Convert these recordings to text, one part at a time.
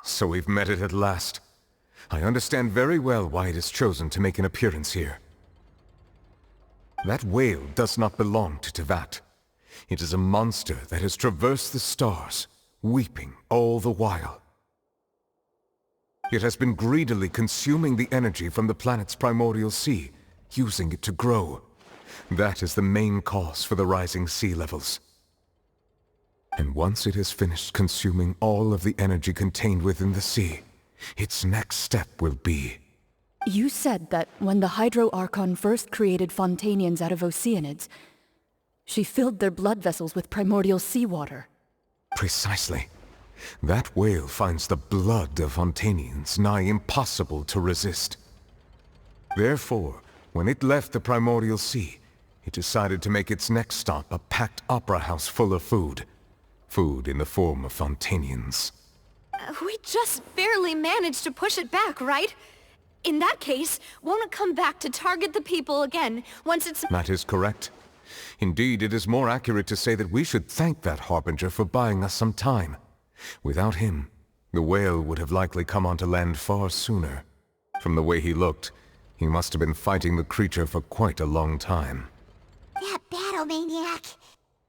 So we've met it at last. I understand very well why it has chosen to make an appearance here. That whale does not belong to Teyvat. It is a monster that has traversed the stars, weeping all the while. It has been greedily consuming the energy from the planet's primordial sea, using it to grow. That is the main cause for the rising sea levels. And once it has finished consuming all of the energy contained within the sea, its next step will be... You said that when the Hydro Archon first created Fontanians out of Oceanids, she filled their blood vessels with primordial seawater. Precisely. That whale finds the blood of Fontanians nigh impossible to resist. Therefore, when it left the primordial sea, it decided to make its next stop a packed opera house full of food. Food in the form of Fontanians. We just barely managed to push it back, right? In that case, won't it come back to target the people again, once it's... That is correct. Indeed, it is more accurate to say that we should thank that Harbinger for buying us some time. Without him, the whale would have likely come onto land far sooner. From the way he looked, he must have been fighting the creature for quite a long time. That battle maniac.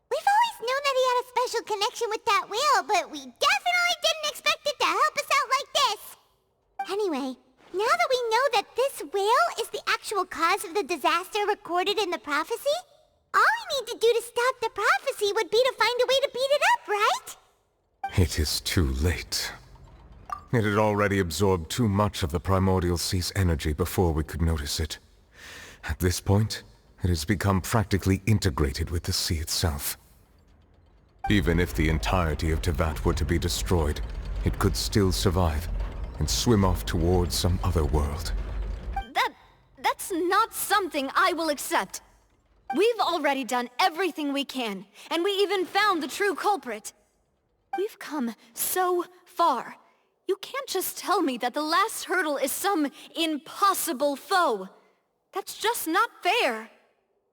We've always known that he had a special connection with that whale, but we definitely didn't expect it to help us out like this. Anyway, now that we know that this whale is the actual cause of the disaster recorded in the prophecy, all we need to do to stop the prophecy would be to find a way to beat it up, right? It is too late. It had already absorbed too much of the primordial sea's energy before we could notice it. At this point, it has become practically integrated with the sea itself. Even if the entirety of Teyvat were to be destroyed, it could still survive and swim off towards some other world. That's not something I will accept. We've already done everything we can, and we even found the true culprit. We've come so far. You can't just tell me that the last hurdle is some impossible foe. That's just not fair.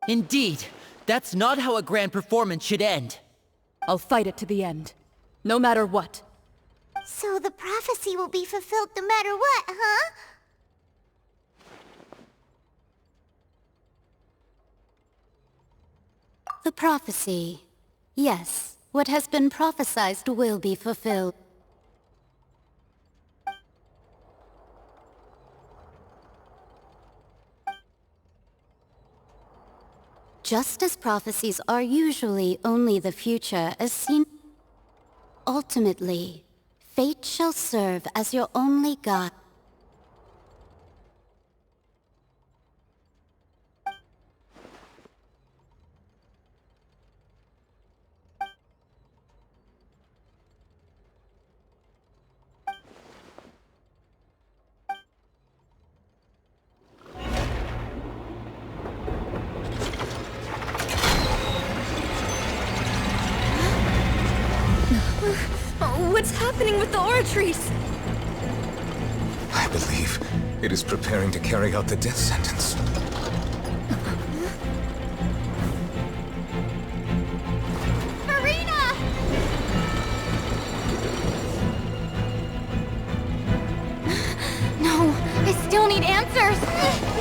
Indeed, that's not how a grand performance should end. I'll fight it to the end, no matter what. So the prophecy will be fulfilled no matter what, huh? The prophecy. Yes, what has been prophesied will be fulfilled. Just as prophecies are usually only the future as seen, ultimately, fate shall serve as your only guide. What's happening with the oratories? I believe it is preparing to carry out the death sentence. Furina! No, I still need answers.